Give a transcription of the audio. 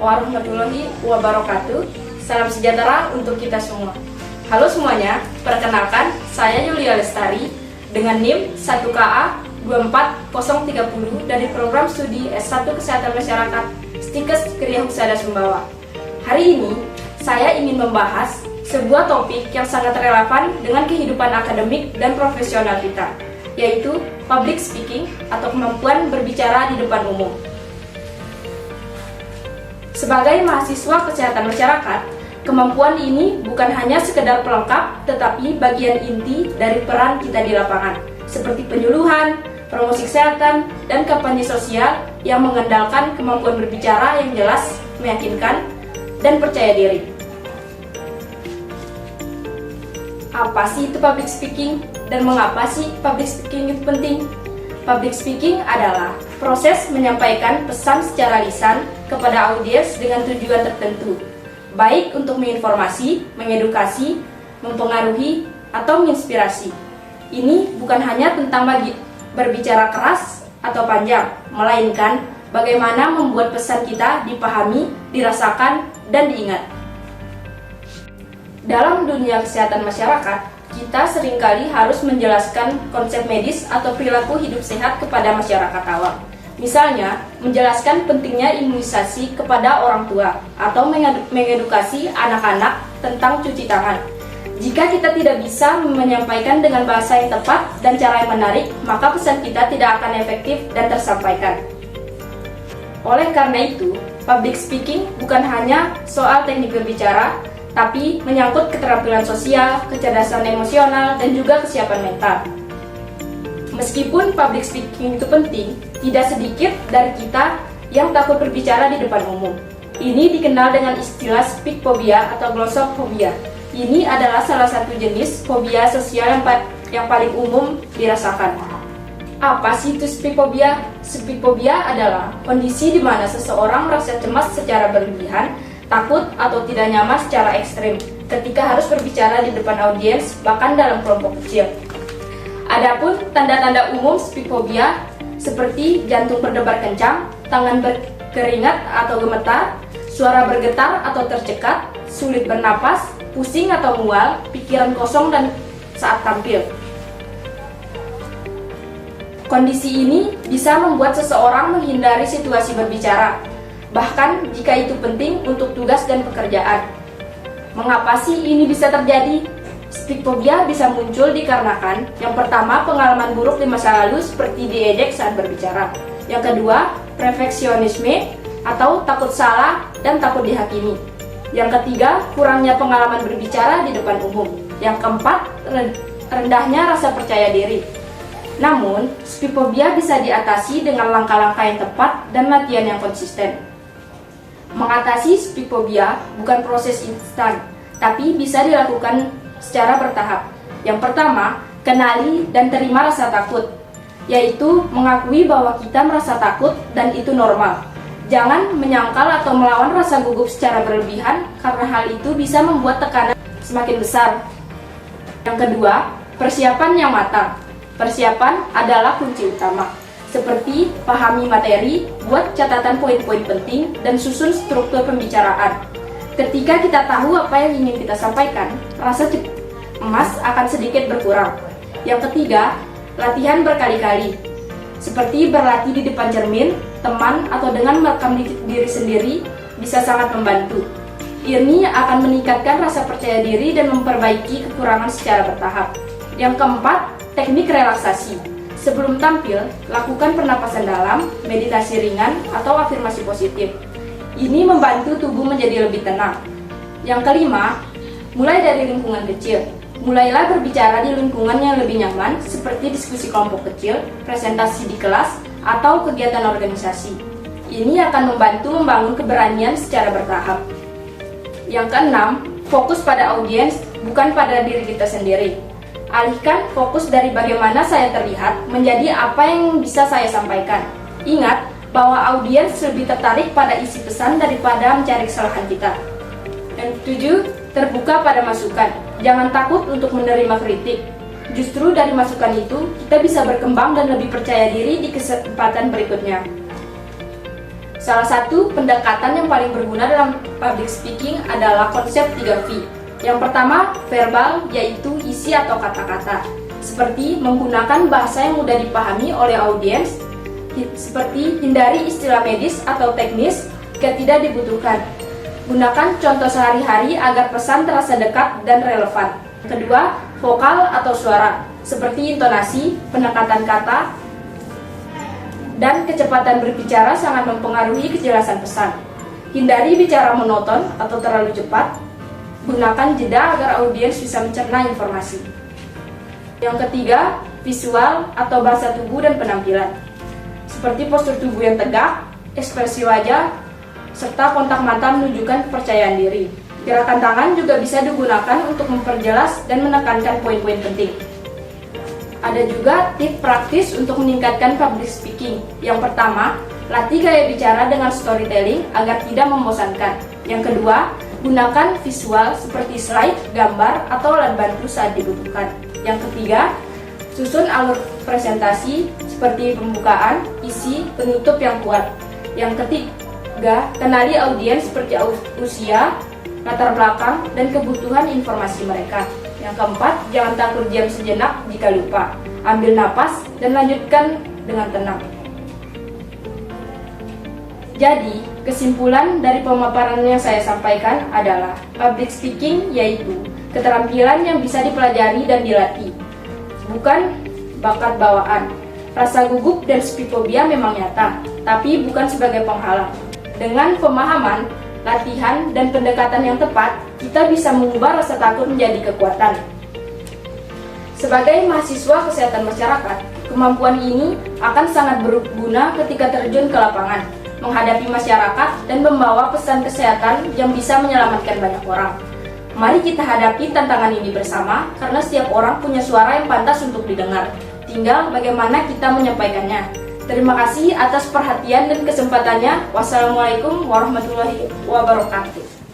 warahmatullahi wabarakatuh. Salam sejahtera untuk kita semua. Halo semuanya, perkenalkan saya Yulia Lestari dengan NIM 1KA 24030 dari program studi S1 Kesehatan Masyarakat Stikes Kriya Husada Sumbawa. Hari ini saya ingin membahas sebuah topik yang sangat relevan dengan kehidupan akademik dan profesional kita, yaitu public speaking atau kemampuan berbicara di depan umum. Sebagai mahasiswa kesehatan masyarakat, kemampuan ini bukan hanya sekedar pelengkap, tetapi bagian inti dari peran kita di lapangan, seperti penyuluhan, promosi kesehatan, dan kampanye sosial yang mengandalkan kemampuan berbicara yang jelas, meyakinkan, dan percaya diri. Apa sih itu public speaking dan mengapa sih public speaking itu penting? Public speaking adalah proses menyampaikan pesan secara lisan kepada audiens dengan tujuan tertentu, baik untuk menginformasi, mengedukasi, mempengaruhi, atau menginspirasi. Ini bukan hanya tentang berbicara keras atau panjang, melainkan bagaimana membuat pesan kita dipahami, dirasakan, dan diingat. Dalam dunia kesehatan masyarakat, kita seringkali harus menjelaskan konsep medis atau perilaku hidup sehat kepada masyarakat awam. Misalnya, menjelaskan pentingnya imunisasi kepada orang tua atau mengedukasi anak-anak tentang cuci tangan. Jika kita tidak bisa menyampaikan dengan bahasa yang tepat dan cara yang menarik, maka pesan kita tidak akan efektif dan tersampaikan. Oleh karena itu, public speaking bukan hanya soal teknik berbicara, tapi menyangkut keterampilan sosial, kecerdasan emosional, dan juga kesiapan mental. Meskipun public speaking itu penting, tidak sedikit dari kita yang takut berbicara di depan umum. Ini dikenal dengan istilah speak phobia atau glossophobia. Ini adalah salah satu jenis fobia sosial yang paling umum dirasakan. Apa sih itu speak phobia? Speak phobia adalah kondisi di mana seseorang merasa cemas secara berlebihan, takut atau tidak nyaman secara ekstrim ketika harus berbicara di depan audiens, bahkan dalam kelompok kecil. Adapun tanda-tanda umum speak phobia seperti jantung berdebar kencang, tangan berkeringat atau gemetar, suara bergetar atau tercekat, sulit bernapas, pusing atau mual, pikiran kosong dan saat tampil. Kondisi ini bisa membuat seseorang menghindari situasi berbicara, bahkan jika itu penting untuk tugas dan pekerjaan. Mengapa sih ini bisa terjadi? Speak phobia bisa muncul dikarenakan yang pertama, pengalaman buruk di masa lalu seperti diejek saat berbicara. Yang kedua, perfeksionisme atau takut salah dan takut dihakimi. Yang ketiga, kurangnya pengalaman berbicara di depan umum. Yang keempat, rendahnya rasa percaya diri. Namun, speak phobia bisa diatasi dengan langkah-langkah yang tepat dan latihan yang konsisten. Mengatasi speak phobia bukan proses instan, tapi bisa dilakukan secara bertahap. Yang pertama, kenali dan terima rasa takut, yaitu mengakui bahwa kita merasa takut dan itu normal. Jangan menyangkal atau melawan rasa gugup secara berlebihan, karena hal itu bisa membuat tekanan semakin besar. Yang kedua, persiapan yang matang. Persiapan adalah kunci utama. Seperti pahami materi, buat catatan poin-poin penting, dan susun struktur pembicaraan. Ketika kita tahu apa yang ingin kita sampaikan, rasa cemas akan sedikit berkurang. Yang ketiga, latihan berkali-kali. Seperti berlatih di depan cermin, teman, atau dengan merekam diri sendiri bisa sangat membantu. Ini akan meningkatkan rasa percaya diri dan memperbaiki kekurangan secara bertahap. Yang keempat, teknik relaksasi. Sebelum tampil, lakukan pernapasan dalam, meditasi ringan, atau afirmasi positif. Ini membantu tubuh menjadi lebih tenang. Yang kelima, mulai dari lingkungan kecil. Mulailah berbicara di lingkungan yang lebih nyaman, seperti diskusi kelompok kecil, presentasi di kelas, atau kegiatan organisasi. Ini akan membantu membangun keberanian secara bertahap. Yang keenam, fokus pada audiens, bukan pada diri kita sendiri. Alihkan fokus dari bagaimana saya terlihat menjadi apa yang bisa saya sampaikan. Ingat bahwa audiens lebih tertarik pada isi pesan daripada mencari kesalahan kita. Yang ketujuh, terbuka pada masukan. Jangan takut untuk menerima kritik. Justru dari masukan itu, kita bisa berkembang dan lebih percaya diri di kesempatan berikutnya. Salah satu pendekatan yang paling berguna dalam public speaking adalah konsep 3V. Yang pertama, verbal, yaitu isi atau kata-kata. Seperti menggunakan bahasa yang mudah dipahami oleh audiens, seperti hindari istilah medis atau teknis jika tidak dibutuhkan. Gunakan contoh sehari-hari agar pesan terasa dekat dan relevan. Kedua, vokal atau suara, seperti intonasi, penekatan kata, dan kecepatan berbicara sangat mempengaruhi kejelasan pesan. Hindari bicara monoton atau terlalu cepat. Gunakan jeda agar audiens bisa mencerna informasi. Yang ketiga, visual atau bahasa tubuh dan penampilan. Seperti postur tubuh yang tegak, ekspresi wajah, serta kontak mata menunjukkan kepercayaan diri. Gerakan tangan juga bisa digunakan untuk memperjelas dan menekankan poin-poin penting. Ada juga tips praktis untuk meningkatkan public speaking. Yang pertama, latih gaya bicara dengan storytelling agar tidak membosankan. Yang kedua, gunakan visual seperti slide, gambar, atau alat bantu saat dibutuhkan. Yang ketiga, susun alur presentasi seperti pembukaan, isi, penutup yang kuat. Yang ketiga, kenali audiens seperti usia, latar belakang, dan kebutuhan informasi mereka. Yang keempat, jangan takut diam sejenak jika lupa. Ambil napas dan lanjutkan dengan tenang. Jadi, kesimpulan dari pemaparan yang saya sampaikan adalah public speaking yaitu keterampilan yang bisa dipelajari dan dilatih, bukan bakat bawaan. Rasa gugup dan spikofobia memang nyata, tapi bukan sebagai penghalang. Dengan pemahaman, latihan, dan pendekatan yang tepat, kita bisa mengubah rasa takut menjadi kekuatan. Sebagai mahasiswa kesehatan masyarakat, kemampuan ini akan sangat berguna ketika terjun ke lapangan, menghadapi masyarakat, dan membawa pesan kesehatan yang bisa menyelamatkan banyak orang. Mari kita hadapi tantangan ini bersama, karena setiap orang punya suara yang pantas untuk didengar. Tinggal bagaimana kita menyampaikannya. Terima kasih atas perhatian dan kesempatannya. Wassalamualaikum warahmatullahi wabarakatuh.